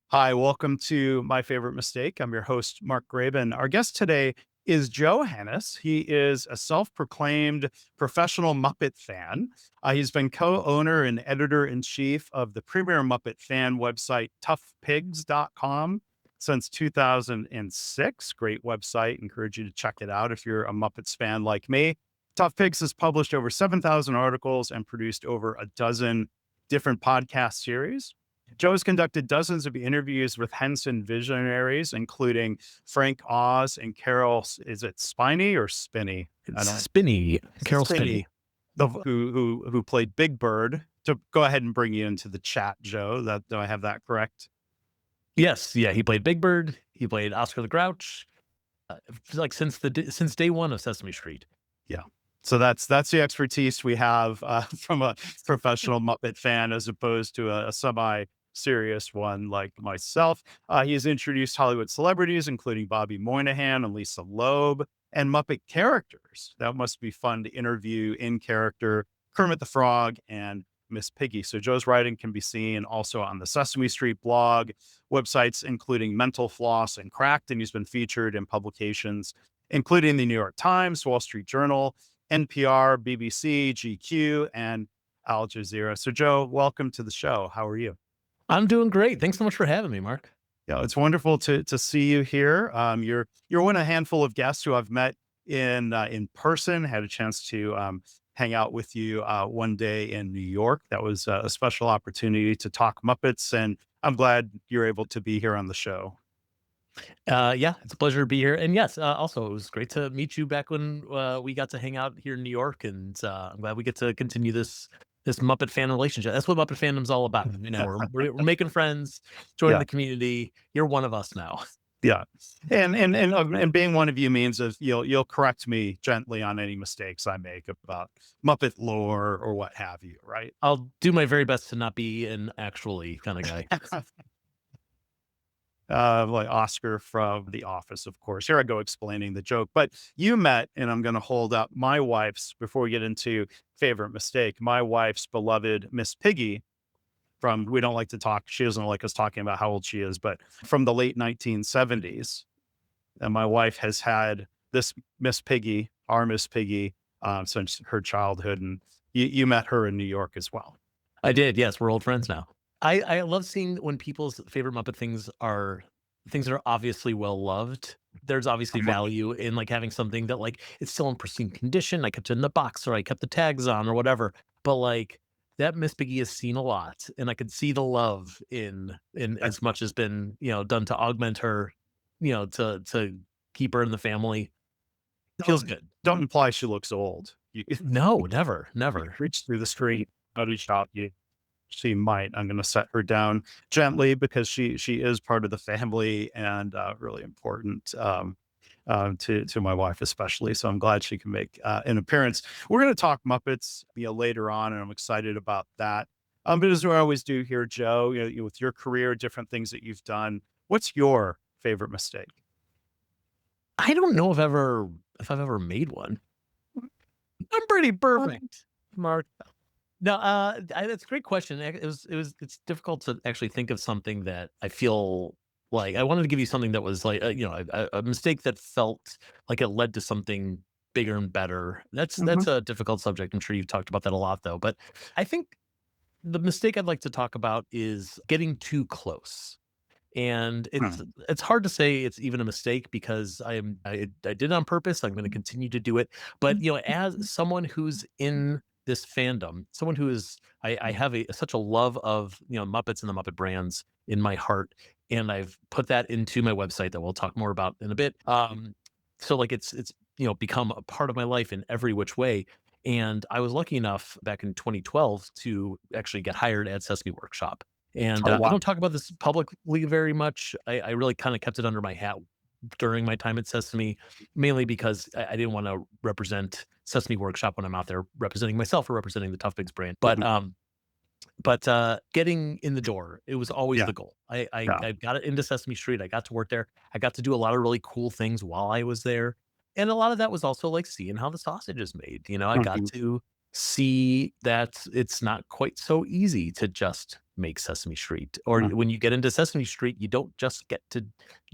Hi, welcome to My Favorite Mistake. I'm your host, Mark Graben. Our guest today is Joe Hennes. He is a self-proclaimed professional Muppet fan. He's been co-owner and editor-in-chief of the premier Muppet fan website, toughpigs.com since 2006. Great website. Encourage you to check it out if you're a Muppets fan like me. Tough Pigs has published over 7,000 articles and produced over a dozen different podcast series. Joe has conducted dozens of interviews with Henson visionaries, including Frank Oz and Carol. Is it Spiney or Spinney? I It's don't. Spinny, Carol Spinney, Spinney. who played Big Bird. To go ahead and bring you into the chat, Joe. That do I have that correct? Yes, yeah, he played Big Bird. He played Oscar the Grouch, like since day one of Sesame Street. Yeah. So that's the expertise we have from a professional Muppet fan, as opposed to a semi-serious one like myself. He's introduced Hollywood celebrities, including Bobby Moynihan and Lisa Loeb, and Muppet characters. That must be fun to interview in character Kermit the Frog and Miss Piggy. So Joe's writing can be seen also on the Sesame Street blog, websites including Mental Floss and Cracked, and he's been featured in publications including the New York Times, Wall Street Journal, NPR, BBC, GQ, and Al Jazeera. So, Joe, welcome to the show. How are you? I'm doing great. Thanks so much for having me, Mark. Yeah, it's wonderful to see you here. You're one of a handful of guests who I've met in person. Had a chance to hang out with you one day in New York. That was a special opportunity to talk Muppets, and I'm glad you're able to be here on the show. Yeah, it's a pleasure to be here. And yes, also it was great to meet you back when we got to hang out here in New York. And I'm glad we get to continue this Muppet fan relationship. That's what Muppet fandom's all about. We're making friends, joining Yeah. the community. You're one of us now. Yeah, and being one of you means that you'll correct me gently on any mistakes I make about Muppet lore or what have you, right? I'll do my very best to not be an actually kind of guy. Like Oscar from The Office, of course. Here I go explaining the joke. But you met, and I'm going to hold up my wife's before we get into favorite mistake. My wife's beloved Miss Piggy from we don't like to talk. She doesn't like us talking about how old she is, but from the late 1970s. And my wife has had this Miss Piggy, our Miss Piggy, since her childhood. And you met her in New York as well. I did. Yes, we're old friends now. I love seeing when people's favorite Muppet things that are obviously well loved. There's obviously I'm with value in like having something that like it's still in pristine condition. I kept it in the box or I kept the tags on or whatever. But like that Miss Piggy has seen a lot, and I could see the love in as much as been done to augment her, to keep her in the family. Feels don't good. don't imply she looks old. You No, never, never. reach through the street, out of shop you. She might. I'm going to set her down gently because she is part of the family and really important to my wife especially. So I'm glad she can make an appearance. We're going to talk Muppets later on, and I'm excited about that. But as we always do here, Joe, with your career, different things that you've done, what's your favorite mistake? I don't know if I've ever made one. I'm pretty perfect, Mark. No, that's a great question. It's difficult to actually think of something that I feel like I wanted to give you something that was like, a mistake that felt like it led to something bigger and better. That's Mhm. a difficult subject. I'm sure you've talked about that a lot though, but I think the mistake I'd like to talk about is getting too close. And Hmm. it's hard to say it's even a mistake because I did it on purpose. I'm going to continue to do it. But as someone who's in this fandom, someone who is I have such a love of Muppets and the Muppet brands in my heart, and I've put that into my website that we'll talk more about in a bit. So like it's become a part of my life in every which way. And I was lucky enough back in 2012 to actually get hired at Sesame Workshop. And Oh, I wow. don't talk about this publicly very much. I really kind of kept it under my hat during my time at Sesame, mainly because I didn't want to represent Sesame Workshop when I'm out there representing myself or representing the Tough Pigs brand. But Mhm. getting in the door, it was always Yeah. the goal. Yeah. I got it into Sesame Street. I got to work there. I got to do a lot of really cool things while I was there, and a lot of that was also like seeing how the sausage is made. I got Mhm. to see that it's not quite so easy to just make Sesame Street. Or Uh, when you get into Sesame Street, you don't just get to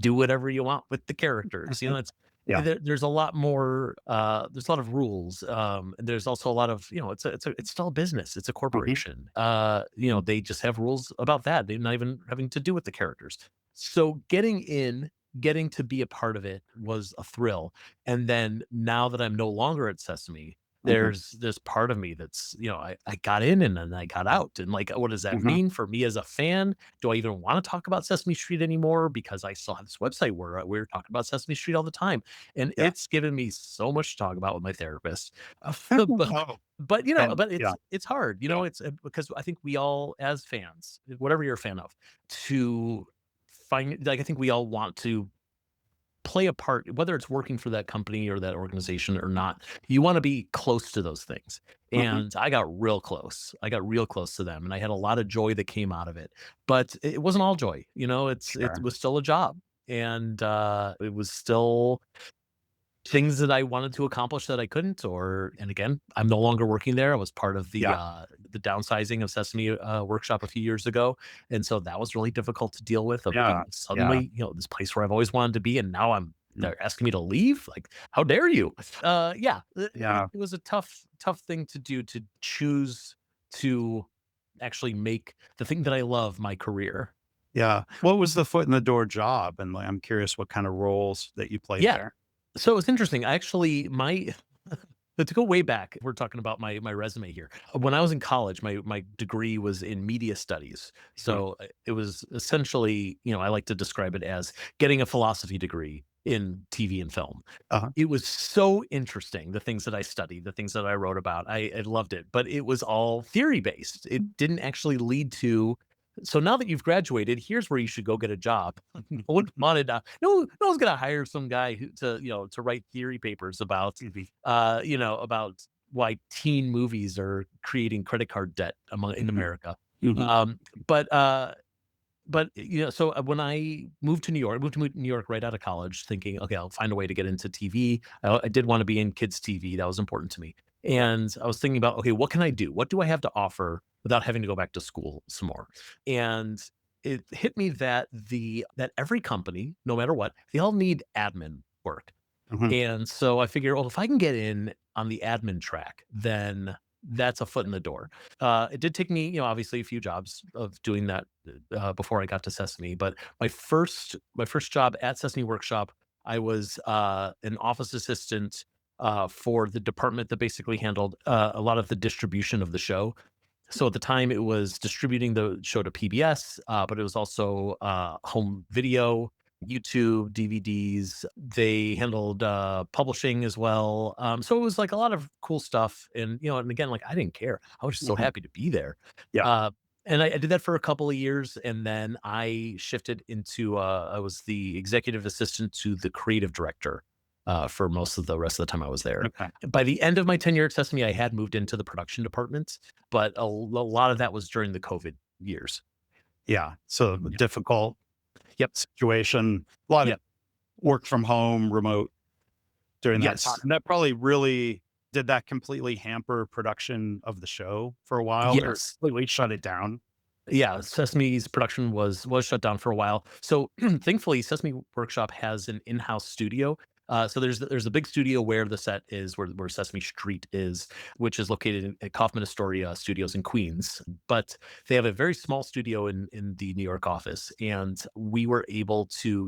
do whatever you want with the characters. It's yeah. there's a lot more. There's a lot of rules. And there's also a lot of it's still a business. It's a Mhm. corporation. They just have rules about that. They're not even having to do with the characters. So getting to be a part of it was a thrill. And then now that I'm no longer at Sesame, Mhm. there's this part of me that's, I got in and then I got out. And like, what does that Mhm. mean for me as a fan? Do I even want to talk about Sesame Street anymore? Because I still have this website where we're talking about Sesame Street all the time. And Yeah. it's given me so much to talk about with my therapist. but, Oh, but and but yeah, it's hard, yeah. it's because I think we all, as fans, whatever you're a fan of, to find, like, I think we all want to play a part, whether it's working for that company or that organization or not. You want to be close to those things. Mhm. And I got real close. I got real close to them and I had a lot of joy that came out of it. But it wasn't all joy. It Sure. was still a job. And it was still things that I wanted to accomplish that I couldn't. And again, I'm no longer working there. I was part of Yeah. the downsizing of Sesame Workshop a few years ago, and so that was really difficult to deal with. Of Yeah. being Yeah. suddenly, this place where I've always wanted to be, and now Mm. they're asking me to leave. Like, how dare you? Yeah, Yeah. it was a tough thing to do, to choose to actually make the thing that I love my career. Yeah. What was the foot in the door job? And, like, I'm curious what kind of roles that you played Yeah, there? so it's interesting. I actually, my but to go way back, we're talking about my resume here. When I was in college, my degree was in media studies. Mhm. So it was essentially, I like to describe it as getting a philosophy degree in TV and film. Uh-huh. It was so interesting, the things that I studied, the things that I wrote about. I loved it, but it was all theory based. It didn't actually lead to. So now that you've graduated, here's where you should go get a job. No one wanted. No one's gonna hire some guy to write theory papers about Mhm. about why teen movies are creating credit card debt in Mhm. America. Mhm. Um, but so when I moved to New York right out of college, thinking, okay, I'll find a way to get into TV. I did want to be in kids TV; that was important to me. And I was thinking about, okay, what can I do? What do I have to offer without having to go back to school some more? And it hit me that every company, no matter what, they all need admin work. Mhm. And so I figured, well, if I can get in on the admin track, then that's a foot in the door. It did take me, obviously a few jobs of doing that before I got to Sesame. But my first job at Sesame Workshop, I was an office assistant for the department that basically handled a lot of the distribution of the show. So at the time, it was distributing the show to PBS, but it was also home video, YouTube, DVDs. They handled publishing as well. So it was like a lot of cool stuff. And again, like, I didn't care. I was just so Mhm. happy to be there. Yeah. Uh, and I did that for a couple of years, and then I shifted into. I was the executive assistant to the creative director for most of the rest of the time I was there. Okay. By the end of my tenure at Sesame, I had moved into the production department, but a lot of that was during the COVID years. Yeah. So Yeah. difficult Yep. situation. A lot of Yep. work from home, remote during that time. Yes. That probably really did that completely hamper production of the show for a while or Yes. completely shut it down? Yeah, Sesame's production was shut down for a while. So thankfully, Sesame Workshop has an in-house studio. So there's a big studio where the set is, where Sesame Street is, which is located at Kaufman Astoria Studios in Queens. But they have a very small studio in the New York office, and we were able to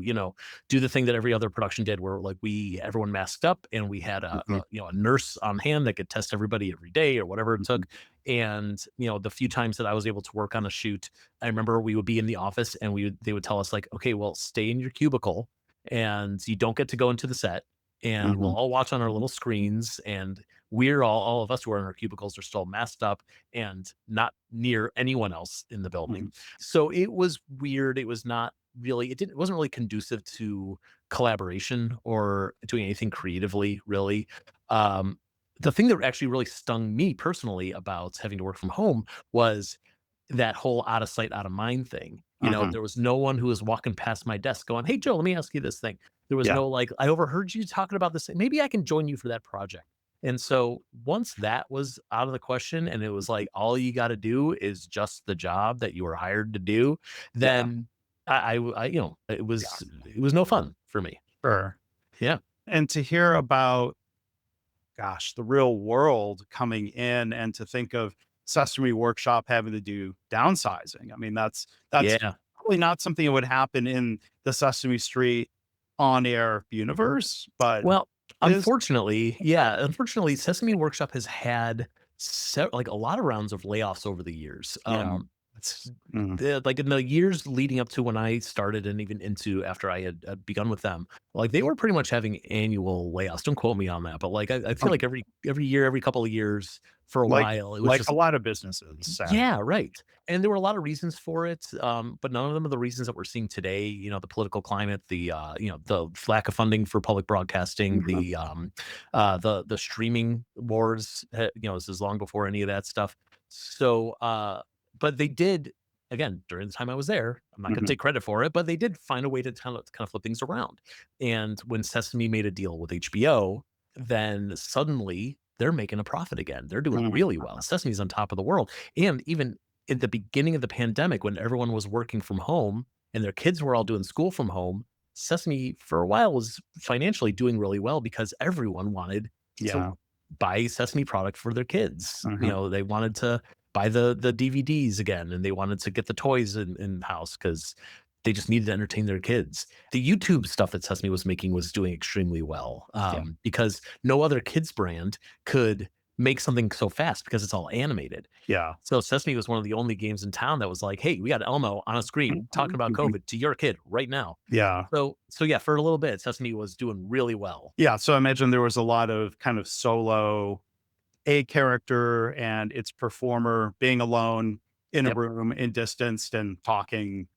do the thing that every other production did, where like everyone masked up, and we had Mhm. a nurse on hand that could test everybody every day or whatever it Mhm. took. And the few times that I was able to work on a shoot, I remember we would be in the office and they would tell us, like, okay, well, stay in your cubicle and you don't get to go into the set, and we'll Mhm. all watch on our little screens, and we're all of us who are in our cubicles are still masked up and not near anyone else in the building. Mhm. So it was weird. It was not really, it wasn't really conducive to collaboration or doing anything creatively, really. Um, the thing that actually really stung me personally about having to work from home was that whole out of sight, out of mind thing. Mhm. There was no one who was walking past my desk going, "Hey, Joe, let me ask you this thing." There was Yeah. no like, "I overheard you talking about this. Maybe I can join you for that project." And so once that was out of the question and it was like all you got to do is just the job that you were hired to do, Yeah. then you know, Yeah. it was no fun for me. Sure. Yeah. And to hear about, gosh, the real world coming in, and to think of Sesame Workshop having to do downsizing. I mean, that's Yeah. probably not something that would happen in the Sesame Street on-air universe, but Well, is unfortunately, Sesame Workshop has had like a lot of rounds of layoffs over the years. yeah. It's Like in the years leading up to when I started, and even into after I had begun with them, like they were pretty much having annual layoffs. Don't quote me on that, but like I feel um, like every year, every couple of years for a like while, it was like a just lot of businesses, sadly. yeah, right. And there were a lot of reasons for it, but none of them are the reasons that we're seeing today. You know, the political climate, you know, the lack of funding for public broadcasting, Mhm. the streaming wars. You know, this is long before any of that stuff. So, but they did again during the time I was there. I'm not going to Mhm. take credit for it, but they did find a way to kind of flip things around. And when Sesame made a deal with HBO, then suddenly they're making a profit again. They're doing Mhm. really well. Sesame's on top of the world. And even at the beginning of the pandemic, when everyone was working from home and their kids were all doing school from home, Sesame for a while was financially doing really well because everyone wanted to Yeah. buy Sesame product for their kids. You Mhm. know, they wanted to buy the DVDs again, and they wanted to get the toys in house because they just needed to entertain their kids. The YouTube stuff that Sesame was making was doing extremely well, Yeah. because no other kids brand could make something so fast because it's all animated. Yeah. So Sesame was one of the only games in town that was like, "Hey, we got Elmo on a screen talking about Mhm. COVID to your kid right now." Yeah. So yeah, for a little bit, Sesame was doing really well. Yeah, so I imagine there was a lot of kind of solo a character and its performer being alone in a Yep. room and distanced and talking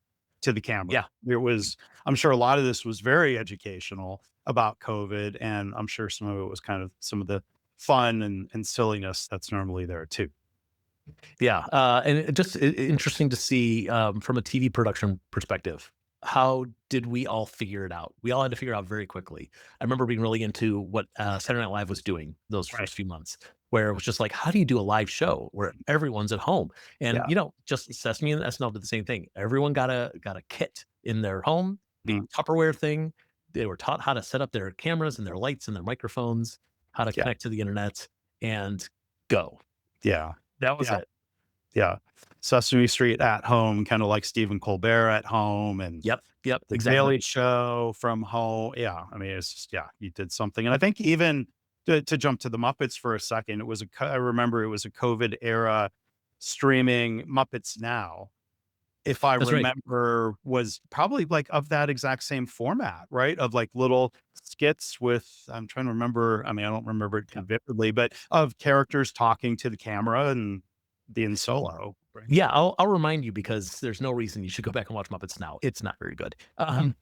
to the camera. Yeah. It was, I'm sure a lot of this was very educational about COVID, and I'm sure some of it was kind of some of the fun and silliness that's normally there too. Yeah, and it just interesting to see, from a TV production perspective, how did we all figure it out? We all had to figure it out very quickly. I remember being really into what Saturday Night Live was doing those Right. first few months, where it was just like, how do you do a live show where everyone's at home? And Yeah. you know, just Sesame and SNL did the same thing. Everyone got a kit in their home, the Mhm. Tupperware thing. They were taught how to set up their cameras and their lights and their microphones, how to Yeah. connect to the internet, and go. Yeah. That was Yeah. it. Yeah. Sesame Street at home, kind of like Stephen Colbert at home, and Yep, yep, The exactly. Daily Show from home. Yeah, I mean, it's just, yeah, you did something, and I think even to jump to the Muppets for a second, it was I remember it was a COVID era streaming Muppets Now, if I That's right. remember, was probably like of that exact same format, right? Of like little skits with, I'm trying to remember, I mean, I don't remember it too Yeah. vividly, but of characters talking to the camera and being solo, right? Yeah, I'll remind you because there's no reason you should go back and watch Muppets Now. It's not very good. So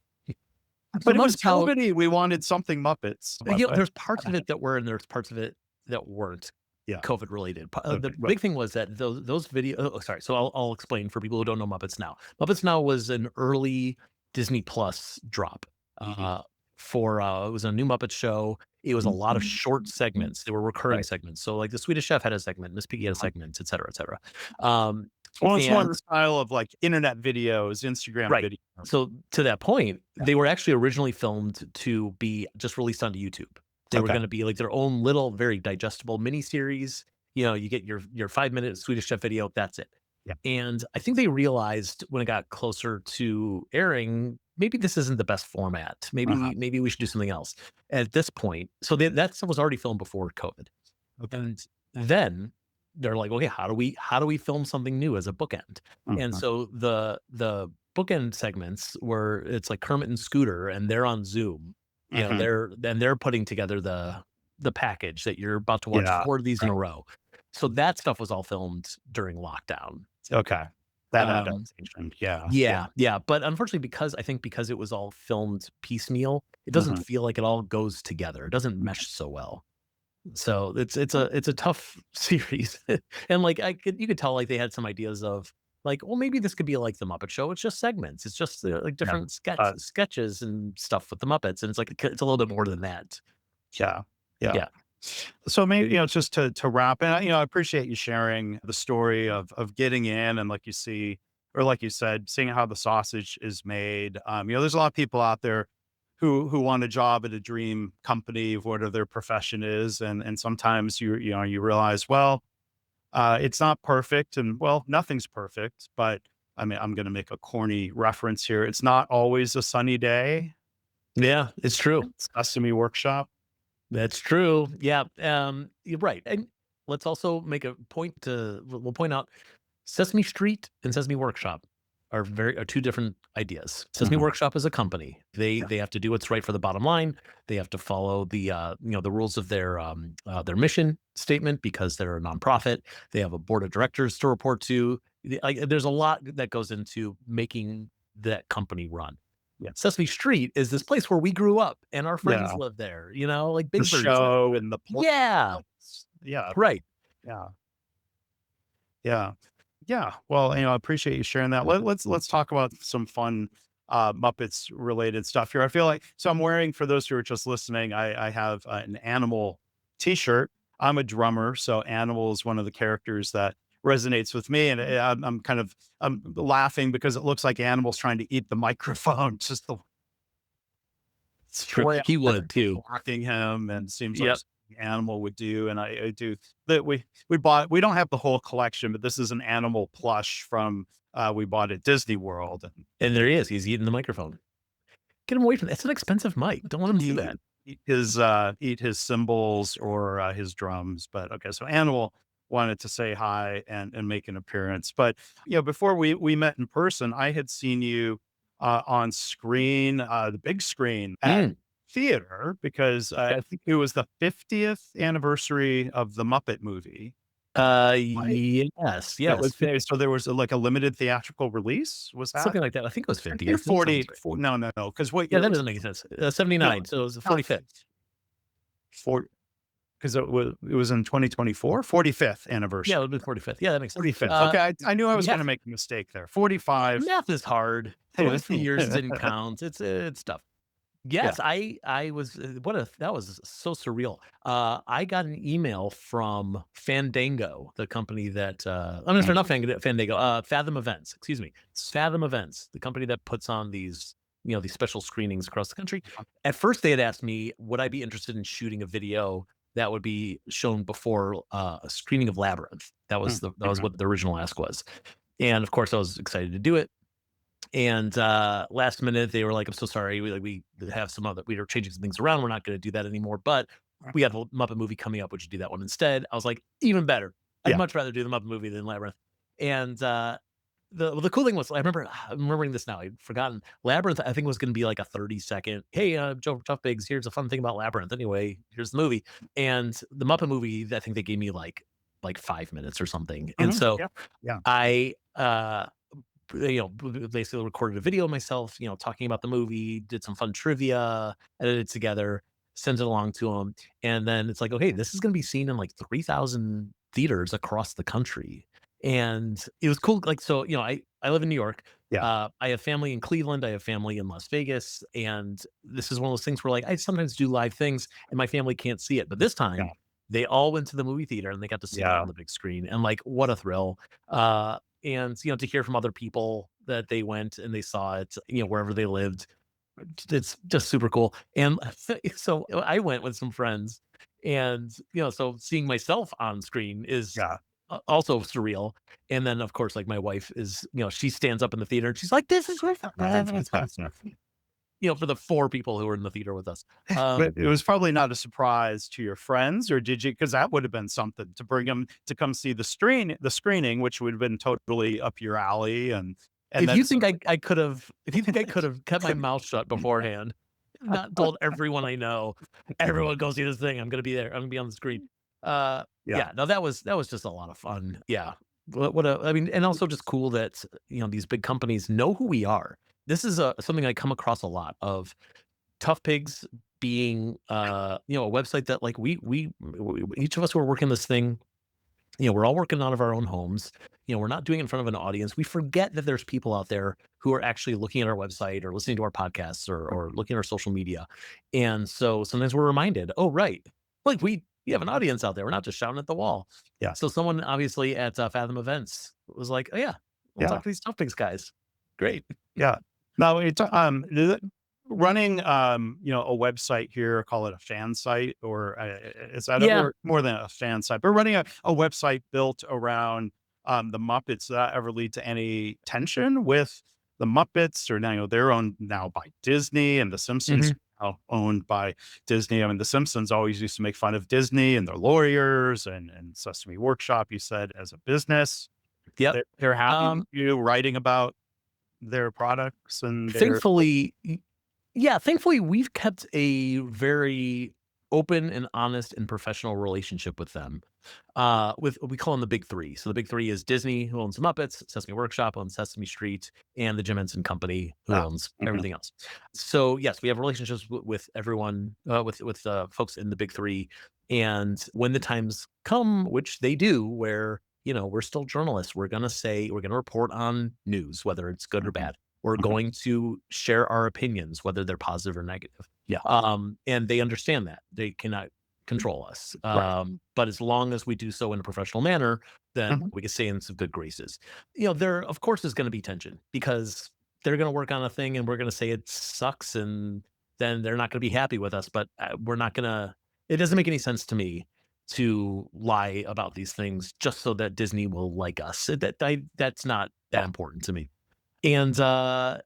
But it was Muppets Now, COVID-y, we wanted something Muppets, you know, but there's parts of it that were and there's parts of it that weren't yeah, COVID related. The okay, but big thing was that those video sorry, so I'll explain for people who don't know Muppets Now. Muppets Now was an early Disney Plus drop, mhm, for, it was a new Muppet Show. It was a lot of short segments. They were recurring right, segments. So, like, the Swedish Chef had a segment, Miss Piggy had a uh-huh. segment, et cetera, et cetera. Um, Well, it's more in and the style of, like, internet videos, Instagram Right. video. So to that point, Yeah, they were actually originally filmed to be just released onto YouTube. They were okay, gonna be like their own little, very digestible mini series. You know, you get your 5-minute Swedish Chef video, that's it. yeah, And I think they realized when it got closer to airing, maybe this isn't the best format. uh-huh, Maybe we should do something else at this point. So that stuff was already filmed before COVID. okay, And then they're like, "Okay, how do we film something new as a bookend?" And uh-huh, so the bookend segments where it's like Kermit and Scooter and they're on Zoom, you know, mhm, they're putting together the package that you're about to watch yeah, 4 of these in right, a row. So that stuff was all filmed during lockdown. okay. That Um, adaptation, yeah, yeah, yeah, but unfortunately, because it was all filmed piecemeal, it doesn't mhm, feel like it all goes together. It doesn't mesh so well. So it's a tough series. And, like, you could tell, like, they had some ideas of, like, well, maybe this could be like the Muppet Show. It's just segments. It's just, like, yeah, different uh, sketches and stuff with the Muppets, and it's like, it's a little bit more than that. yeah, yeah. Yeah. So maybe, just to wrap, and I appreciate you sharing the story of getting in and like you see, or like you said, seeing how the sausage is made. There's a lot of people out there who want a job at a dream company, of whatever their profession is, and sometimes you realize, well, it's not perfect, and well, nothing's perfect. But I mean, I'm going to make a corny reference here. It's not always a sunny day. Yeah, it's true. Sesame Workshop. That's true. Yeah, you're right. And let's also make a point to we'll point out Sesame Street and Sesame Workshop are two different ideas. Sesame Mhm. Workshop is a company. They Yeah. they have to do what's right for the bottom line. They have to follow the the rules of their mission statement because they're a nonprofit. They have a board of directors to report to. There's a lot that goes into making that company run. Yeah. Sesame Street is this place where we grew up and our friends Yeah. live there, like The Big Bird's there. show and the Yeah, yeah, right. yeah, yeah, yeah. Well, I appreciate you sharing that. Let's talk about some fun Muppets related stuff here. I feel like so I'm wearing, for those who are just listening, I have an animal T-shirt. I'm a drummer, so animal is one of the characters that resonates with me, and I'm laughing because it looks like animals trying to eat the microphone. Just the It's true. way He would too. blocking him, and seems like Yep. something an animal would do. And I do that. We don't have the whole collection, but this is an animal plush from we bought at Disney World, and And there he is. He's eating the microphone. Get him away from that. It's an expensive mic. Don't let him do he that. eat his cymbals or his drums. But okay, so animal wanted to say hi and make an appearance. But before we met in person, I had seen you on screen, the big screen at Mm. theater, because I think it was the 50th anniversary of the Muppet movie. Right? Yes, That was yes. there. So there was like a limited theatrical release. Was that? Something like that. I think it was I 50th. think That sounds 40, right. no, no, no. Because what Yeah, year that was doesn't it? make sense. No, 79. So it was the not 45th. 40, because it was in 2024, 45th Yeah, it anniversary. would be 45th. Yeah, that makes sense. 45th. Okay, I knew I was Yeah, going to make a mistake there. 45. math is hard. Going through years didn't count. It's tough. Yeah. Yes, I was that was so surreal. I got an email from Fandango, the company that I'm sorry, not Fandango, Fathom Events, excuse me. Fathom Events, the company that puts on these special screenings across the country. At first they had asked me, would I be interested in shooting a video that would be shown before a screening of Labyrinth. That was what the original ask was. And of course I was excited to do it. And last minute they were like, "I'm so sorry. We have some other. We are changing some things around. We're not going to do that anymore. But we have a Muppet movie coming up. Would you do that one instead?" I was like, "Even better. I'd Yeah. much rather do the Muppet movie than Labyrinth." And the cool thing was, I'm remembering this now. I'd forgotten. Labyrinth, I think, was going to be like a 30-second. Hey, Joe Tough Pigs. Here's a fun thing about Labyrinth. Anyway, here's the movie. And the Muppet movie, I think they gave me like 5 minutes or something. And Mhm. so Yeah. Yeah. I basically recorded a video of myself, talking about the movie, did some fun trivia, edited it together, sent it along to him. And then it's like, okay, this is going to be seen in like 3,000 theaters across the country. And it was cool. Like, so, I live in New York. Yeah. I have family in Cleveland. I have family in Las Vegas. And this is one of those things where like I sometimes do live things and my family can't see it. But this time Yeah. they all went to the movie theater and they got to see it Yeah. on the big screen. And like, what a thrill. And to hear from other people that they went and they saw it, wherever they lived, it's just super cool. And so I went with some friends, and so seeing myself on screen is Yeah. also surreal. And then of course, like my wife is, she stands up in the theater and she's like, "This is great," for the four people who were in the theater with us. But it was probably not a surprise to your friends, or did you? Because that would have been something to bring them to come see the screening, which would have been totally up your alley, and If you that's think I could have, if you think I could have kept my mouth shut beforehand, not told everyone I know, everyone go see this thing. I'm gonna be there. I'm gonna be on the screen. yeah. Yeah, no, that was just a lot of fun. Yeah. I mean, and also just cool that these big companies know who we are. This is something I come across a lot of Tough Pigs being a website that like we each of us who are working this thing, we're all working out of our own homes. We're not doing it in front of an audience. We forget that there's people out there who are actually looking at our website or listening to our podcasts or looking at our social media. And so sometimes we're reminded, oh, right. Like you have an audience out there. We're not just shouting at the wall. Yeah. So someone obviously at Fathom Events was like, "Oh yeah, we'll Yeah. talk to these Tough Pigs guys." Great. Yeah. Now it's running a website here, call it a fan site, or is that Yeah. ever more than a fan site, but running a website built around the Muppets, that ever lead to any tension with the Muppets, or now they're owned now by Disney, and the Simpsons Mhm. are now owned by Disney. I mean, the Simpsons always used to make fun of Disney and their lawyers and Sesame Workshop, you said, as a business. Yep. They're happy with Um, you writing about their products and their. thankfully Yeah, thankfully, we've kept a very open and honest and professional relationship with them. With we call them the big three. So the big three is Disney, who owns the Muppets, Sesame Workshop owns Sesame Street, and the Jim Henson Company, who Ah, owns mhm, everything else. So yes, we have relationships with everyone, with folks in the big three. And when the times come, which they do, where we're still journalists, we're gonna report on news, whether it's good or mhm, bad. We're mhm. going to share our opinions, whether they're positive or negative. Yeah, And they understand that. They cannot control us. right. But as long as we do so in a professional manner, then Mhm, we can stay in some good graces. There, of course, is going to be tension because they're going to work on a thing and we're going to say it sucks. And then they're not going to be happy with us. But we're not going to, it doesn't make any sense to me to lie about these things just so that Disney will like us. That's not that yeah, important to me. And, I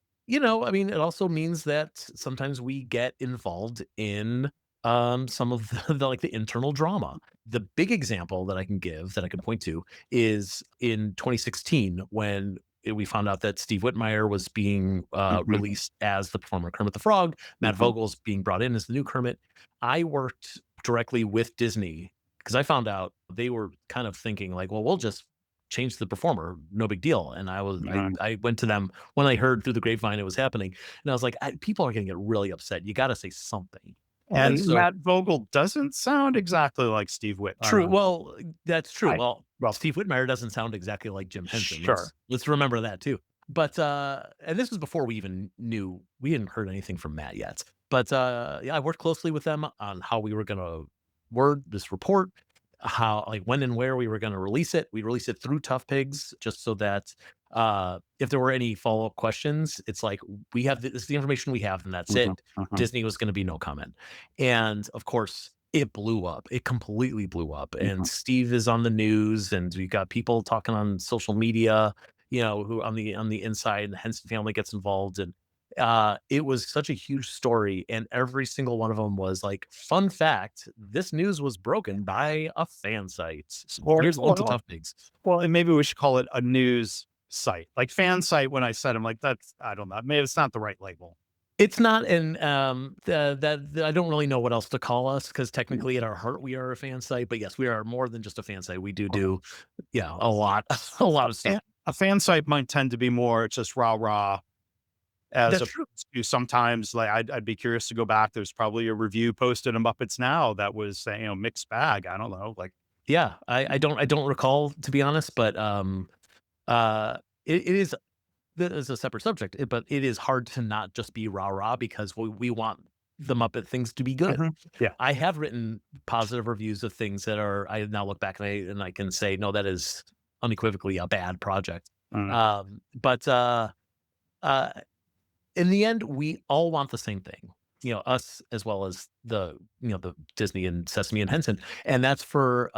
mean, it also means that sometimes we get involved in some of the internal drama. The big example that I can give that I can point to is in 2016 when we found out that Steve Whitmire was being mhm, released as the performer Kermit the Frog. Matt mhm. Vogel's being brought in as the new Kermit. I worked directly with Disney because I found out they were kind of thinking like, well, we'll just change the performer, no big deal. And I went to them when I heard through the grapevine it was happening, and I was like, people are gonna get really upset. You gotta say something. And And so Matt Vogel doesn't sound exactly like Steve Whit. true. Well, that's true. I Well, well, Steve Whitmire doesn't sound exactly like Jim Henson. sure. Let's remember that too. But and this was before we even knew we hadn't heard anything from Matt yet. But yeah, I worked closely with them on how we were gonna word this report, how like when and where we were gonna release it. We released it through Tough Pigs just so that if there were any follow-up questions, it's like we have this is the information we have and that's Mhm, it. mhm, Disney was gonna be no comment. And of course, it blew up. It completely blew up. And mhm. Steve is on the news, and we got people talking on social media, who on the inside, and the Henson family gets involved. And it was such a huge story. And every single one of them was like, fun fact, this news was broken by a fan site. So Or here's one to well Tough Pigs. and maybe we should call it a news site. Like fan site, when I said, I'm like, that's I don't know, maybe it's not the right label. It's not an I don't really know what else to call us because Yeah, technically at our heart we are a fan site, but yes, we are more than just a fan site. We okay. do yeah, a lot a lot of stuff. And a fan site might tend to be more just rah-rah, as That's opposed true. to sometimes, like, I'd be curious to go back. There's probably a review posted in Muppets Now that was saying, mixed bag. I don't know, like. Yeah, I don't recall to be honest, but uh it is that is a separate subject, but it is hard to not just be rah-rah because we want the Muppet things to be good. Mhm. Yeah. I have written positive reviews of things that are I now look back and I can say, "No, that is unequivocally a bad project." Mm, But, uh, in the end, we all want the same thing, us as well as the Disney and Sesame and Henson, and that's for,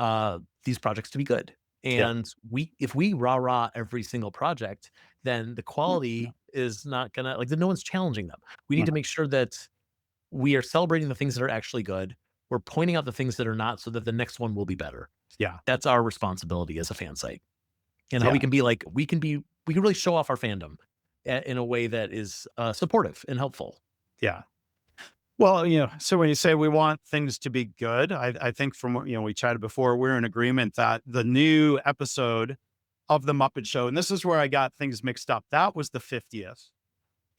these projects to be good. yeah. And if we rah-rah every single project, then the quality is not gonna like, then no one's challenging them. We need to Mhm. make sure that we are celebrating the things that are actually good. We're pointing out the things that are not so that the next one will be better. Yeah. That's our responsibility as a fan site. And how Yeah. we can be like, we can really show off our fandom in a way that is supportive and helpful. Yeah. Well, so when you say we want things to be good, I think from what, we chatted before, we're in agreement that the new episode of the Muppet Show, and this is where I got things mixed up. That was the 50th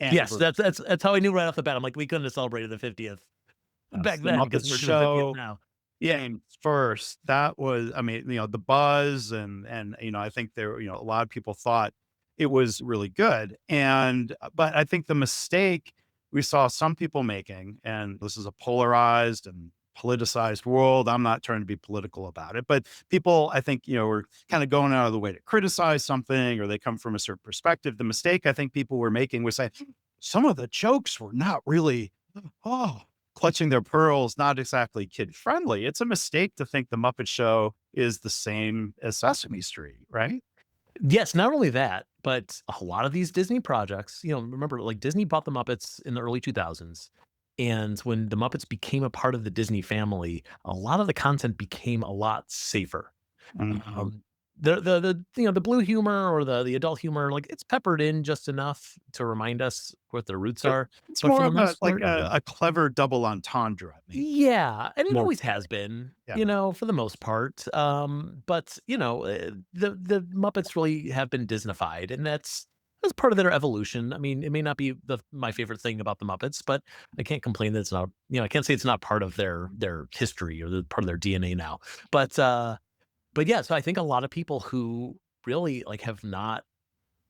Yes, anniversary. that's how I knew right off the bat. I'm like, we couldn't have celebrated the 50th back The then because Muppet we're doing 50th Show now. Yeah. came first. That was, I mean, the buzz, and I think there, a lot of people thought it was really good. And but I think the mistake we saw some people making, and this is a polarized and politicized world. I'm not trying to be political about it, but people, I think, were kind of going out of the way to criticize something, or they come from a certain perspective. The mistake I think people were making was saying some of the jokes were not really, oh, clutching their pearls, not exactly kid friendly. It's a mistake to think the Muppet Show is the same as Sesame Street, right? Yes, not only that, but a lot of these Disney projects, remember, like, Disney bought the Muppets in the early 2000s, and when the Muppets became a part of the Disney family, a lot of the content became a lot safer. Mhm. Um, the blue humor or the adult humor, like, it's peppered in just enough to remind us what the roots But are, it's but for more the of a most like part, a clever double entendre, maybe yeah, and it more. always has been, Yeah. for the most part. But the Muppets really have been Disneyfied, and that's part of their evolution. I mean, it may not be my favorite thing about the Muppets, but I can't complain that it's not. I can't say it's not part of their history or the part of their DNA now. But yeah, so I think a lot of people who really like have not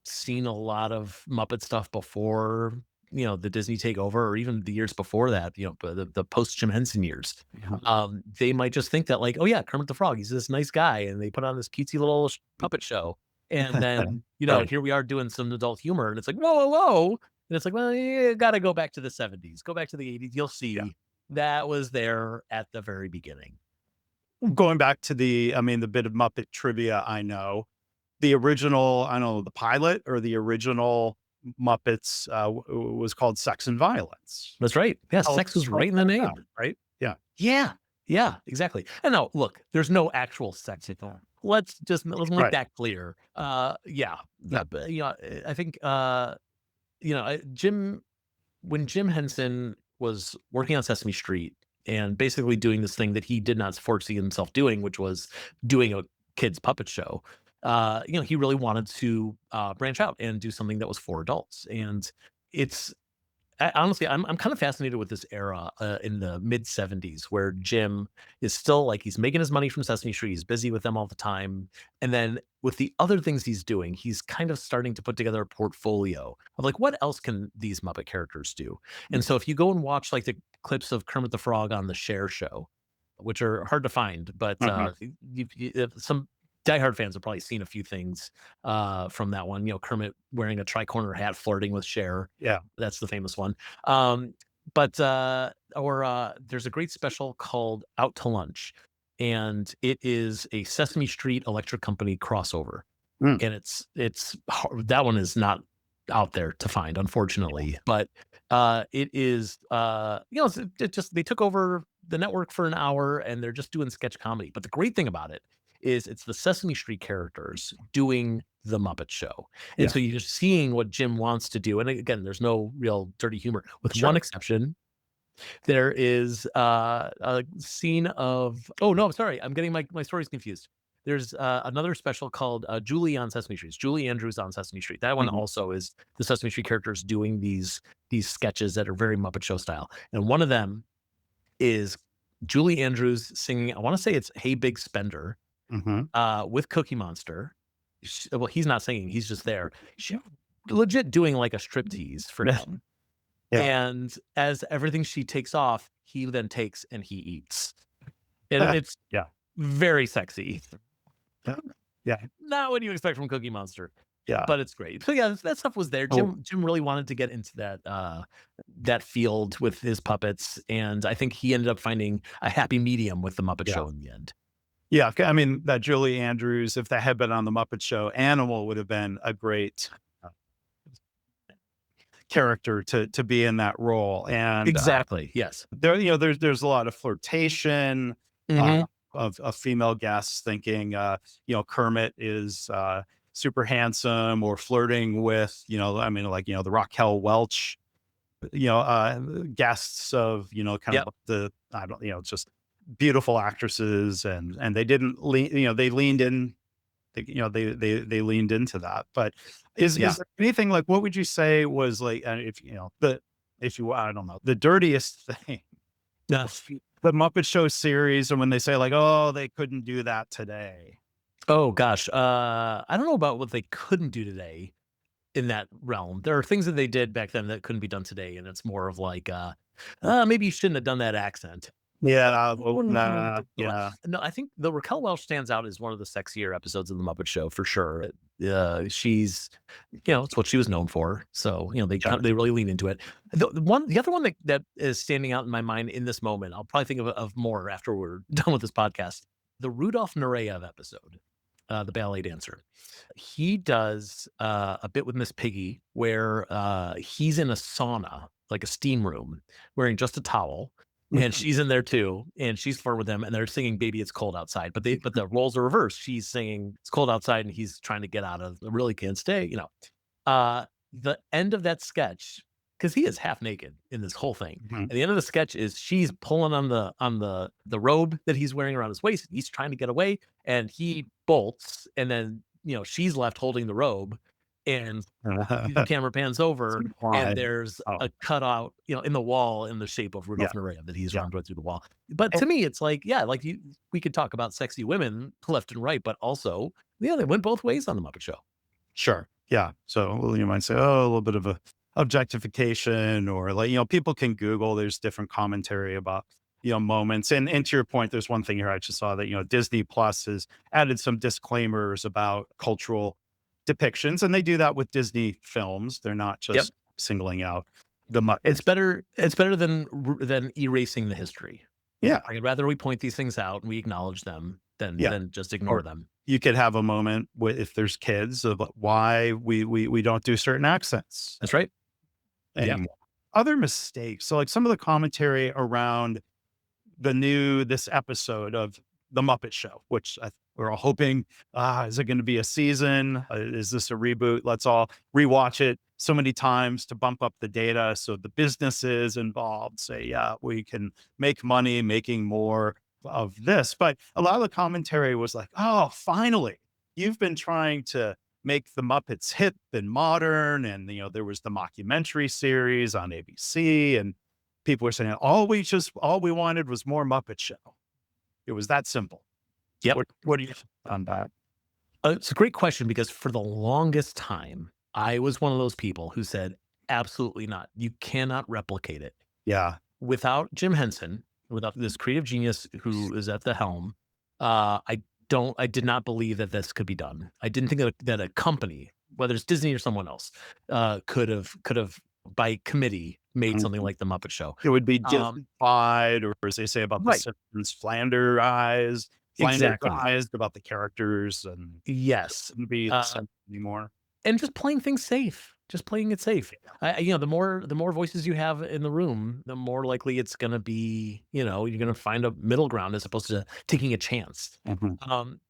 seen a lot of Muppet stuff before, the Disney takeover or even the years before that, the post Jim Henson years. Yeah. They might just think that like, oh yeah, Kermit the Frog, he's this nice guy, and they put on this cutesy little puppet show, and then Right. here we are doing some adult humor, and it's like, whoa, whoa, whoa, and it's like, well, you got to go back to the '70s, go back to the '80s, you'll Yeah. see that was there at the very beginning. Going back to the bit of Muppet trivia I know, the original, I don't know, the pilot or the original Muppets, was called Sex and Violence. That's right. Yeah, Tell us sex was tell us right in the about that, name. right? Yeah. Yeah. Yeah, exactly. And now look, there's no actual sex involved. Let's make Right. that clear. Yeah. Yeah. But, I think Jim when Jim Henson was working on Sesame Street and basically doing this thing that he did not foresee himself doing, which was doing a kids puppet show. He really wanted to branch out and do something that was for adults. And it's honestly, I'm kind of fascinated with this era in the mid '70s where Jim is still like he's making his money from Sesame Street. He's busy with them all the time, and then with the other things he's doing, he's kind of starting to put together a portfolio of like what else can these Muppet characters do. And so if you go and watch like the clips of Kermit the Frog on the Cher show, which are hard to find, but Mhm. if some diehard fans have probably seen a few things from that one. Kermit wearing a tricorner hat, flirting with Cher. Yeah. That's the famous one. Um, but there's a great special called Out to Lunch, and it is a Sesame Street Electric Company crossover, Mm. and that one is not out there to find, unfortunately. But it is, it just they took over the network for an hour, and they're just doing sketch comedy. But the great thing about it is it's the Sesame Street characters doing the Muppet Show. And Yeah. so you're seeing what Jim wants to do. And again, there's no real dirty humor, with one Sure. exception. There is a scene of, oh no, sorry, I'm getting my stories confused. There's another special called Julie on Sesame Street. It's Julie Andrews on Sesame Street. That one Mhm. also is the Sesame Street characters doing these sketches that are very Muppet Show style. And one of them is Julie Andrews singing, I want to say it's Hey Big Spender, Mhm. with Cookie Monster. Well, he's not singing, he's just there. She legit doing like a striptease for him. Yeah. And as everything she takes off, he then takes and he eats. And it's Yeah. very sexy. Yeah. Yeah. Not what you expect from Cookie Monster, Yeah. but it's great. So yeah, that stuff was there. Oh, Jim really wanted to get into that field with his puppets, and I think he ended up finding a happy medium with the Muppet yeah. Show in the end. Yeah. I mean, that Julie Andrews, if that had been on the Muppet Show, Animal would have been a great character to be in that role. And Exactly. Yes. there's a lot of flirtation, uh, Mhm. of female guests thinking, Kermit is, super handsome, or flirting with, I mean, like, the Raquel Welch, guests of, kind Yep. of the, I don't, just beautiful actresses, and they didn't lean, they leaned in, they leaned into that. But is Yeah. there anything like, what would you say was like, if if you, I don't know, the dirtiest thing, Yeah. the Muppet Show series, and when they say like, oh, they couldn't do that today. Oh gosh. I don't know about what they couldn't do today in that realm. There are things that they did back then that couldn't be done today, and it's more of like, maybe you shouldn't have done that accent. Yeah, Oh, nah, no, yeah, no, I think the Raquel Welch stands out as one of the sexier episodes of the Muppet Show for sure. She's, it's what she was known for. So, yeah. they really lean into it. The other one that is standing out in my mind in this moment, I'll probably think of more after we're done with this podcast. The Rudolph Nureyev episode, the ballet dancer. He does a bit with Miss Piggy where he's in a sauna, like a steam room, wearing just a towel, and she's in there too, and she's flirting with him, and they're singing "Baby It's Cold Outside," but the roles are reversed. She's singing "It's Cold Outside," and he's trying to get out of, "Really Can't Stay." The end of that sketch, because he is half naked in this whole thing. Mhm. At the end of the sketch is she's pulling on the robe that he's wearing around his waist. He's trying to get away, and he bolts, and then she's left holding the robe, and the camera pans over, and Why? there's Oh, a cutout, in the wall in the shape of yeah, Rudolph Nureyev that he's yeah. run right through the wall. But And to me, it's like, yeah, like we could talk about sexy women left and right, but also, yeah, they went both ways on the Muppet Show. sure, yeah. So, well, you might say, oh, a little bit of a objectification, or like, people can Google, there's different commentary about, moments. And to your point, there's one thing here I just saw that, Disney Plus has added some disclaimers about cultural depictions, and they do that with Disney films. They're not Yep. just singling out the It's Muppets. better it's better than erasing the history. Yeah, I'd rather we point these things out and we acknowledge them than yeah. just ignore Or them. you could have a moment with, if there's kids, of why we don't do certain accents That's right. Yeah. anymore. Other mistakes. So like some of the commentary around this episode of the Muppet Show, which we're all hoping, is it going to be a season? Is this a reboot? Let's all rewatch it so many times to bump up the data. So the businesses involved say, yeah, we can make money making more of this. But a lot of the commentary was like, oh, finally, you've been trying to make the Muppets hip and modern. And, there was the mockumentary series on ABC, and people were saying, all we wanted was more Muppet Show. It was that simple. Yep. What do you think on that? It's a great question because for the longest time, I was one of those people who said, "Absolutely not. You cannot replicate it." Yeah. Without Jim Henson, without this creative genius who is at the helm, I did not believe that this could be done. I didn't think that a company, whether it's Disney or someone else, could have by committee made Mhm. something like the Muppet Show. It would be Um, justified, or as they say about the right, Simpsons, exactly. flanderized about the characters, and it Yes. wouldn't be the Uh, same anymore. and just playing things safe, just playing it safe. The more voices you have in the room, the more likely it's going to be, you're going to find a middle ground as opposed to taking a chance. Mhm. Um,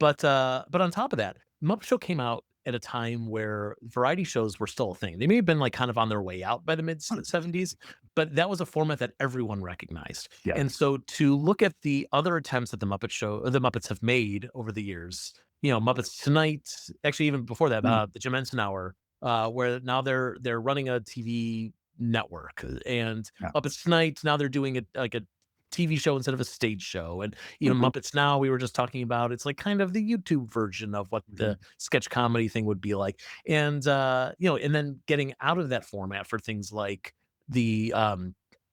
but on top of that, Muppet Show came out at a time where variety shows were still a thing. They may have been like kind of on their way out by the mid '70s, but that was a format that everyone recognized. Yeah. And so to look at the other attempts that the Muppet Show, or the Muppets have made over the years, Muppets Tonight, actually even before that, Mm. the Jim Henson Hour, where now they're running a TV network, and Yeah. Muppets Tonight now they're doing it like a TV show instead of a stage show, and even Mhm. Muppets Now, we were just talking about, it's like kind of the YouTube version of what Mhm. the sketch comedy thing would be like. And, and then getting out of that format for things like the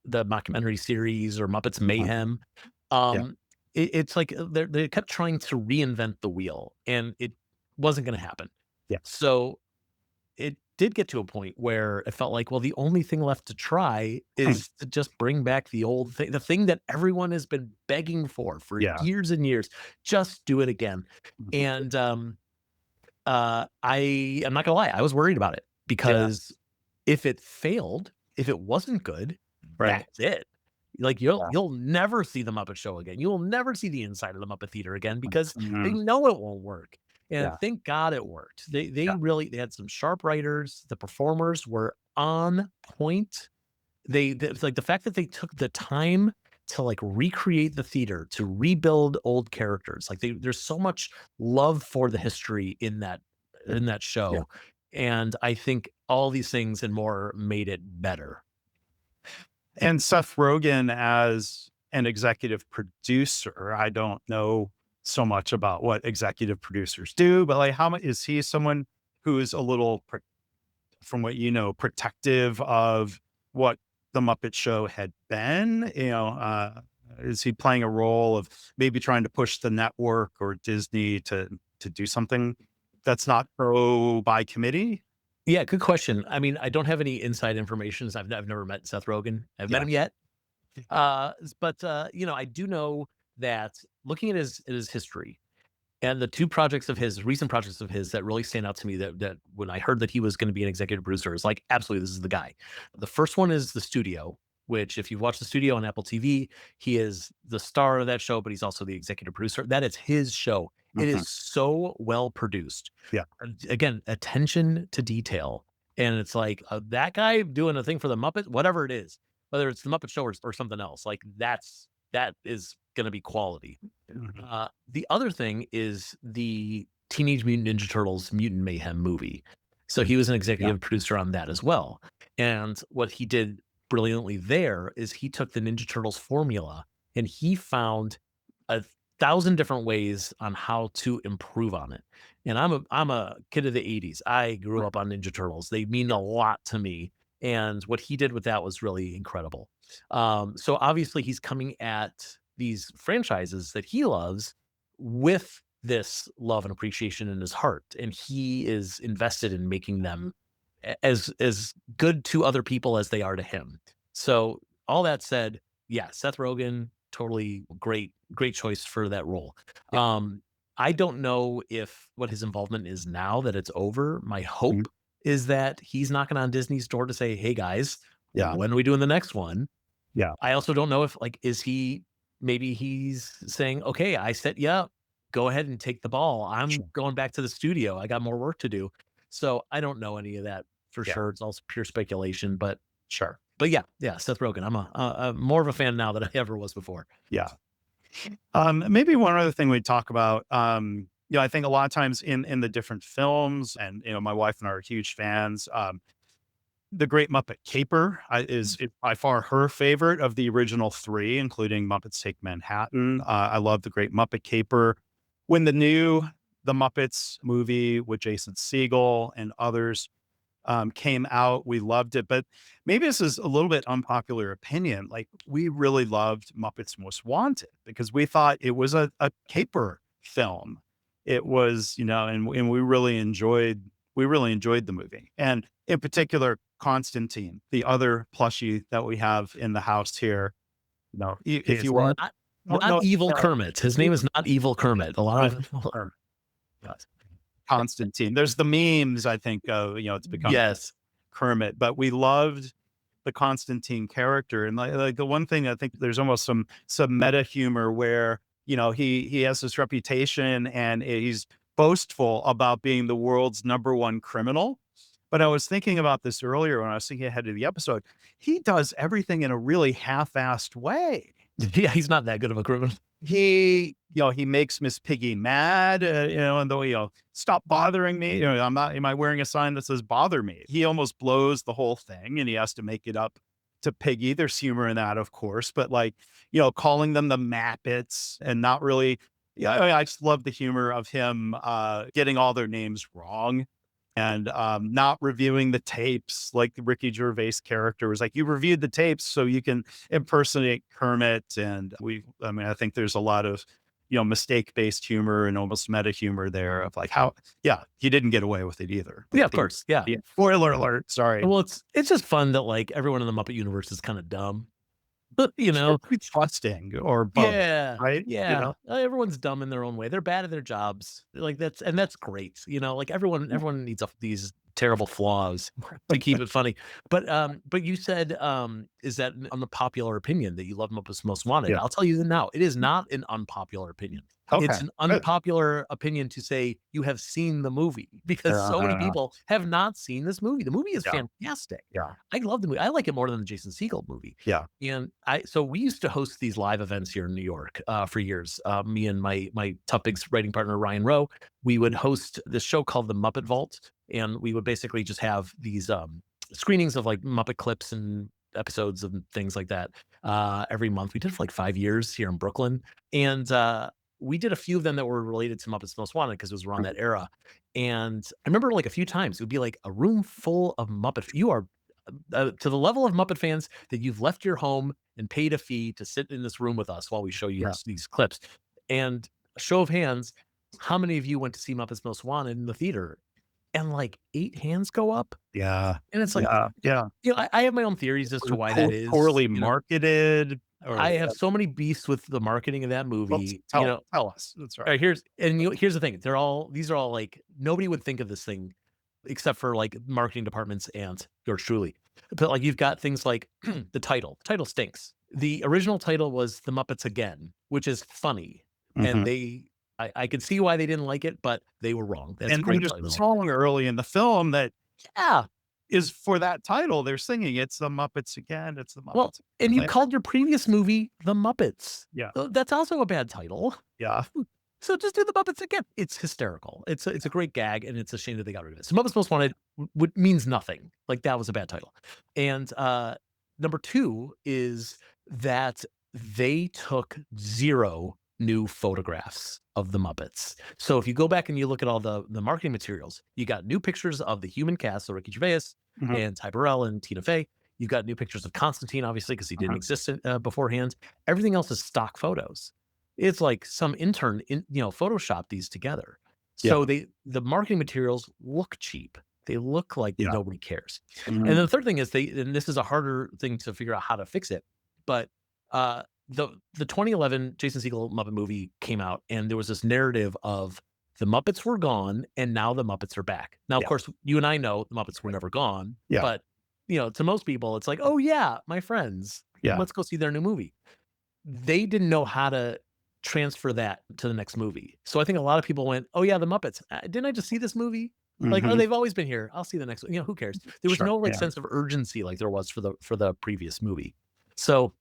mockumentary series or Muppets Mhm. Mayhem. Yeah. Um, it's like they kept trying to reinvent the wheel, and it wasn't going to happen. Yeah. So it did get to a point where it felt like, well, the only thing left to try is to just bring back the old thing, the thing that everyone has been begging for Yeah. years and years. Just do it again. Mhm. And I'm not gonna lie, I was worried about it Yeah. because if it failed, if it wasn't good, Right. that's it. Like you'll Yeah. you'll never see the Muppet Show again. You will never see the inside of the Muppet Theater again because they Mhm. know it won't work. And Yeah. thank God it worked. Yeah. They had some sharp writers. The performers were on point. It's like the fact that they took the time to like recreate the theater, to rebuild old characters. Like there's so much love for the history in that Yeah. show. And I think all these things and more made it better. And Seth Rogen as an executive producer, I don't know so much about what executive producers do, but like how much is he someone who is a little, from what protective of what the Muppet Show had been? Is he playing a role of maybe trying to push the network or Disney to do something that's not pro by committee? Yeah, good question. I mean, I don't have any inside information. I've never met Seth Rogen. I've met Yeah. him yet. I do know that looking at his history and the recent projects of his that really stand out to me that when I heard that he was going to be an executive producer, is like, absolutely, this is the guy. The first one is The Studio, which if you've watched The Studio on Apple TV, he is the star of that show, but he's also the executive producer. That is his show. It Mhm. is so well produced. Yeah. And again, attention to detail. And it's like that guy doing a thing for the Muppets, whatever it is, whether it's the Muppet Show or something else, like that is going to be quality. Mhm. The other thing is the Teenage Mutant Ninja Turtles Mutant Mayhem movie. So he was an Yeah. executive producer on that as well. And what he did brilliantly there is he took the Ninja Turtles formula and he found a thousand different ways on how to improve on it. And I'm a kid of the 80s. I grew Right. up on Ninja Turtles. They mean a lot to me. And what he did with that was really incredible. So obviously he's coming at these franchises that he loves with this love and appreciation in his heart, and he is invested in making them as good to other people as they are to him. So all that said, yeah, Seth Rogen, totally great choice for that role. Yeah. I don't know if what his involvement is now that it's over. My Mhm. hope is that he's knocking on Disney's door to say, "Hey guys, Yeah. when are we doing the next one?" Yeah. I also don't know if, like, is he maybe he's saying, "Okay, I set you up. Go ahead and take the ball. I'm Sure. going back to the studio. I got more work to do." So, I don't know any of that for Yeah. sure. It's all pure speculation, but Sure. yeah, Seth Rogen. I'm more of a fan now than I ever was before. Yeah. Maybe one other thing we talk about, I think a lot of times in the different films, and my wife and I are huge fans. The Great Muppet Caper is by far her favorite of the original three, including Muppets Take Manhattan. I love The Great Muppet Caper. When The Muppets movie with Jason Segel and others came out, we loved it. But maybe this is a little bit unpopular opinion. Like, we really loved Muppets Most Wanted because we thought it was a caper film. It was, and we really enjoyed the movie. And in particular, Constantine, the other plushie that we have in the house here. If It's you want, no, not no, Evil Kermit. His name is not Evil Kermit. A lot of people. or Constantine. There's the memes, I think, it's become Yes. Kermit, but we loved the Constantine character. And like the one thing, I think there's almost some meta humor where, he has this reputation and he's boastful about being the world's number one criminal. But I was thinking about this earlier when I was thinking ahead of the episode. He does everything in a really half-assed way. Yeah, he's not that good of a criminal. He makes Miss Piggy mad, and though, stop bothering me. Am I wearing a sign that says bother me? He almost blows the whole thing and he has to make it up to Piggy. There's humor in that, of course, but like, calling them the Muppets and not really, yeah, I just love the humor of him, getting all their names wrong and not reviewing the tapes. Like the Ricky Gervais character was like, you reviewed the tapes so you can impersonate Kermit. And I think there's a lot of, mistake-based humor and almost meta humor there of like how, yeah, he didn't get away with it either. Yeah, Like of course. Yeah. spoiler alert, sorry. Well, it's just fun that, like, everyone in the Muppet universe is kind of dumb. But, Or be trusting or both, yeah, right? yeah. Everyone's dumb in their own way. They're bad at their jobs. Like, that's great. Like, everyone needs these terrible flaws to keep it funny. But you said, is that an unpopular opinion that you love Muppets Most Wanted? Yeah. I'll tell you that now. It is not an unpopular opinion. Okay. It's an Good. unpopular opinion to say you have seen the movie because so many Uh, people have not seen this movie. The movie is yeah. fantastic. Yeah. I love the movie. I like it more than the Jason Segel movie. Yeah. And so we used to host these live events here in New York for years. Me and my Tough Pigs writing partner Ryan Rowe, we would host this show called the Muppet Vault, and we would basically just have these screenings of like Muppet clips and episodes and things like that every month. We did it for like 5 years here in Brooklyn, and we did a few of them that were related to Muppets Most Wanted because it was around that era. And I remember like a few times it would be like a room full of Muppet. You are to the level of Muppet fans that you've left your home and paid a fee to sit in this room with us while we show you Yeah. these clips. And a show of hands, how many of you went to see Muppets Most Wanted in the theater? And like 8 hands go up. Yeah. And it's like, Yeah. Yeah. I have my own theories as to why that is. Poorly marketed or I have so many beasts with the marketing of that well, movie. tell us. That's right. Here's the thing. These are all like nobody would think of this thing except for like marketing departments and yours truly. But like you've got things like the title. The title stinks. The original title was The Muppets Again, which is funny. And Mhm. I could see why they didn't like it, but they were wrong. That's a And great there's a title. song early in the film that Yeah. is for that title. They're singing, "It's the Muppets again. It's the Well, Muppets." and you Again." called your previous movie The Muppets. Yeah. That's also a bad title. Yeah. So just do The Muppets Again. It's hysterical. It's a great gag, and it's a shame that they got rid of it. So Muppets Most Wanted means nothing. Like, that was a bad title. And, number 2 is that they took 0 new photographs of the Muppets. So if you go back and you look at all the marketing materials, you got new pictures of the human cast, so Ricky Gervais Mhm. and Ty Burrell and Tina Fey. You've got new pictures of Constantine, obviously, because he didn't Mhm. exist beforehand. Everything else is stock photos. It's like some intern photoshopped these together. Yeah. So the marketing materials look cheap. They look like Yeah. nobody cares. And then Mhm. the third thing is and this is a harder thing to figure out how to fix it, but the 2011 Jason Segel Muppet movie came out, and there was this narrative of the Muppets were gone, and now the Muppets are back. Now, of Yeah. course, you and I know the Muppets were never gone, Yeah. but to most people, it's like, oh yeah, my friends, Yeah. let's go see their new movie. They didn't know how to transfer that to the next movie. So I think a lot of people went, "Oh yeah, the Muppets. Didn't I just see this movie? Like, oh, Mhm. they've always been here. I'll see the next one." Who cares? There was Sure. no like Yeah. sense of urgency like there was for the previous movie. So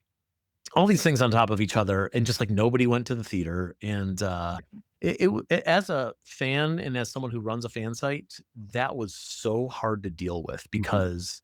all these things on top of each other, and just like nobody went to the theater. And as a fan and as someone who runs a fan site, that was so hard to deal with Mhm. because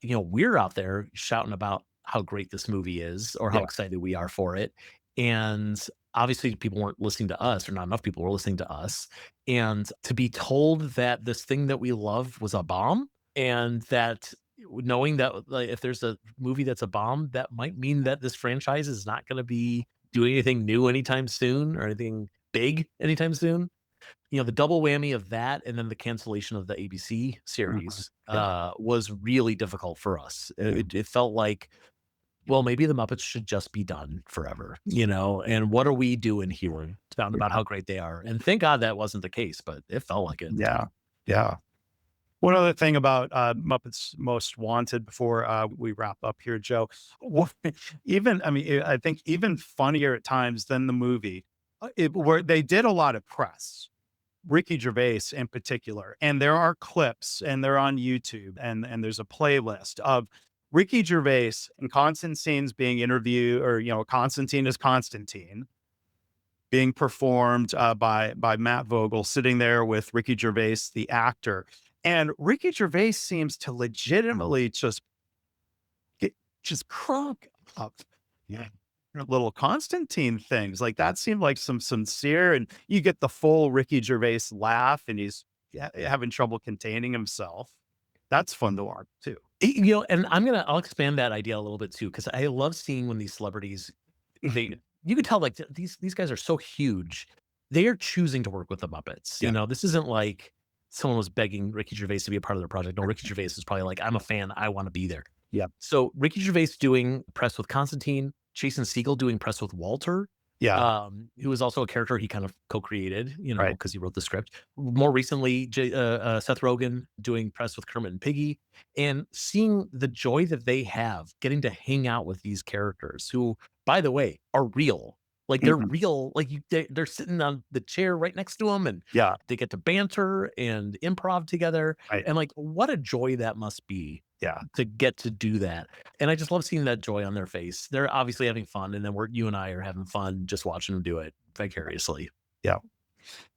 we're out there shouting about how great this movie is or how Yeah. excited we are for it. And obviously people weren't listening to us, or not enough people were listening to us. And to be told that this thing that we love was a bomb, and that knowing that like if there's a movie that's a bomb, that might mean that this franchise is not going to be doing anything new anytime soon or anything big anytime soon. The double whammy of that and then the cancellation of the ABC Mhm. series, Yeah. was really difficult for us. Yeah. It felt like, well, maybe the Muppets should just be done forever. And what are we doing here? Found about Yeah. how great they are. And thank God that wasn't the case, but it felt like it. Yeah. Yeah. One other thing about Muppets Most Wanted before we wrap up here, Joe. I mean, I think even funnier at times than the movie, where they did a lot of press. Ricky Gervais in particular, and there are clips, and they're on YouTube, and there's a playlist of Ricky Gervais and Constantine's being interviewed, or Constantine is Constantine being performed by Matt Vogel, sitting there with Ricky Gervais, the actor, and Ricky Gervais seems to legitimately get, just crack up. Yeah. Little Constantine things like that seemed like some sincere, and you get the full Ricky Gervais laugh, and he's having trouble containing himself. That's fun to watch too. And I'll expand that idea a little bit too, because I love seeing when these celebrities, you can tell like these guys are so huge. They are choosing to work with the Muppets. Yeah. This isn't like someone was begging Ricky Gervais to be a part of their project. No, Ricky Gervais is probably like, I'm a fan. I want to be there. Yeah. So Ricky Gervais doing press with Constantine, Jason Segel doing press with Walter, Yeah. who was also a character he kind of co-created, Right. because he wrote the script. More recently, Seth Rogen doing press with Kermit and Piggy, and seeing the joy that they have getting to hang out with these characters who, by the way, are real. Like they're Mhm. real. Like they're sitting on the chair right next to them, and Yeah. they get to banter and improv together. Right. And like, what a joy that must be Yeah. to get to do that. And I just love seeing that joy on their face. They're obviously having fun, and then you and I are having fun just watching them do it vicariously. Yeah.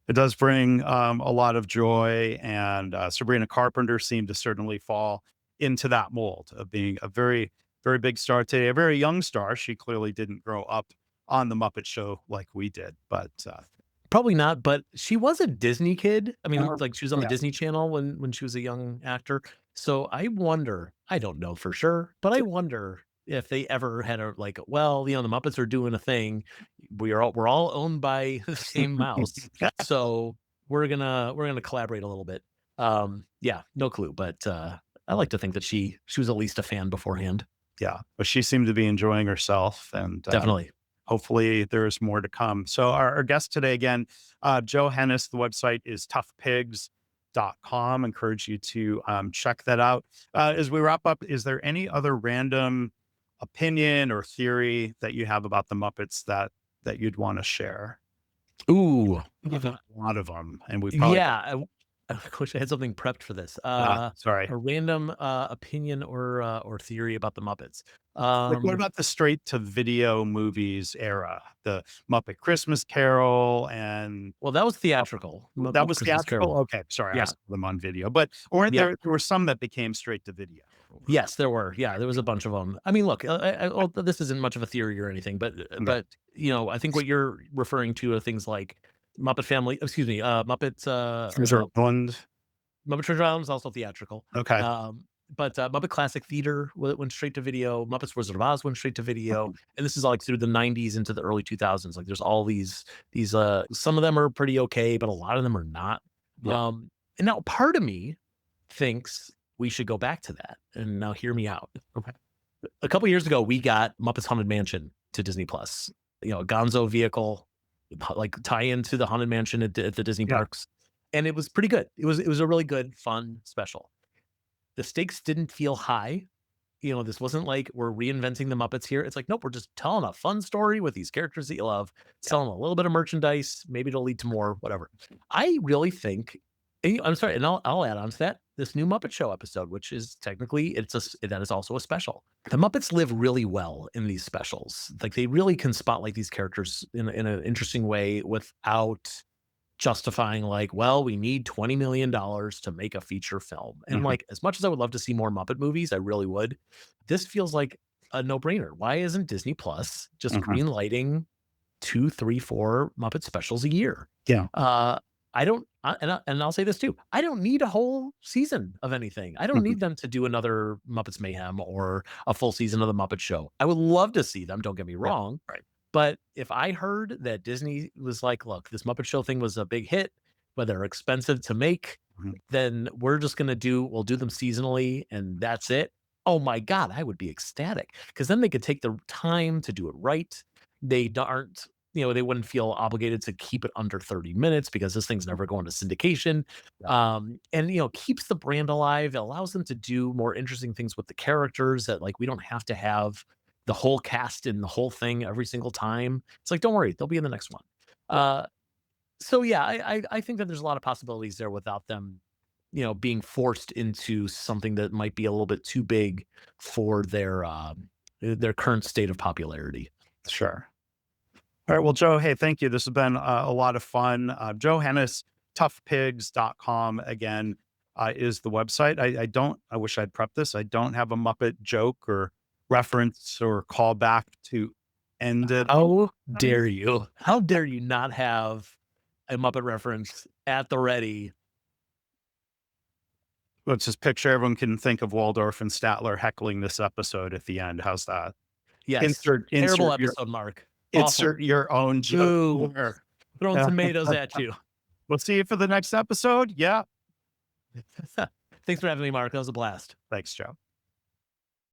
It does bring a lot of joy, and Sabrina Carpenter seemed to certainly fall into that mold of being a very, very big star today, a very young star. She clearly didn't grow up on the Muppet Show like we did, but Probably not, but she was a Disney kid. I mean, uh, like she was on the yeah, Disney Channel when she was a young actor. So I wonder, I don't know for sure, but I wonder if they ever had a like, well, the Muppets are doing a thing. We're all owned by the same mouse. So we're gonna collaborate a little bit. Yeah, no clue, but I like to think that she was at least a fan beforehand. Yeah, but she seemed to be enjoying herself, and Definitely. hopefully there's more to come. So our guest today again, Joe Hennes. The website is toughpigs.com. Encourage you to check that out. As we wrap up, is there any other random opinion or theory that you have about the Muppets that you'd want to share? Ooh. We have a lot of them, and we probably Yeah, I wish I had something prepped for this. sorry. A random opinion or theory about the Muppets. Like, what Um, about the straight to video movies era? The Muppet Christmas Carol and well, that was theatrical. that Muppet was Christmas Carol. theatrical? Okay, sorry, I Yeah. saw them on video, but or Yep. there were some that became straight to video. Yes, there were. Yeah, there was a bunch of them. I mean, look, well, this isn't much of a theory or anything, Okay. but I think what you're referring to are things like Muppet Family. Excuse me, Muppets. Treasure Island. Muppet Treasure Island was also theatrical. Okay. But Muppet Classic Theater went straight to video. Muppets Wizard of Oz went straight to video, and this is all like through the '90s into the early 2000s. Like, there's all these. Some of them are pretty okay, but a lot of them are not. Yeah. And now part of me thinks we should go back to that. And now hear me out. Okay. A couple years ago, we got Muppets Haunted Mansion to Disney Plus. A Gonzo vehicle, like tie into the Haunted Mansion at the Disney Yeah. parks, and it was pretty good. It was a really good, fun special. The stakes didn't feel high. This wasn't like we're reinventing the Muppets here. It's like, nope, we're just telling a fun story with these characters that you love, selling a little bit of merchandise. Maybe it'll lead to more, whatever. I really think, I'm sorry, and I'll add on to that this new Muppet Show episode, which is technically that is also a special. The Muppets live really well in these specials. Like, they really can spotlight these characters in an interesting way without justifying, like, well, we need $20 million to make a feature film. And Mhm. like, as much as I would love to see more Muppet movies, I really would. This feels like a no-brainer. Why isn't Disney Plus just Mhm. green lighting 2, 3, 4 Muppet specials a year? Yeah. I don't, and I'll say this too. I don't need a whole season of anything. I don't Mhm. need them to do another Muppets Mayhem or a full season of the Muppet Show. I would love to see them. Don't get me Yeah. wrong. Right. But if I heard that Disney was like, look, this Muppet Show thing was a big hit, but they're expensive to make, Mhm. then we'll do them seasonally and that's it. Oh my God, I would be ecstatic, because then they could take the time to do it right. They aren't, they wouldn't feel obligated to keep it under 30 minutes because this thing's never going to syndication. Yeah. And, keeps the brand alive. It allows them to do more interesting things with the characters that, like, we don't have to have the whole cast and the whole thing every single time. It's like, don't worry, they'll be in the next one. Uh, so yeah, I think that there's a lot of possibilities there without them, being forced into something that might be a little bit too big for their current state of popularity. Sure. All right. Well, Joe, hey, thank you. This has been a lot of fun. Joe Hennes, toughpigs.com again is the website. I wish I'd prepped this. I don't have a Muppet joke or reference or callback to end it. How dare you? How dare you not have a Muppet reference at the ready? Let's just picture everyone can think of Waldorf and Statler heckling this episode at the end. How's that? Yes. Insert Terrible insert your episode, Mark. Awful. insert your own joke. Boo. there. Throwing tomatoes at you. We'll see you for the next episode. Yeah. Thanks for having me, Mark. That was a blast. Thanks, Joe.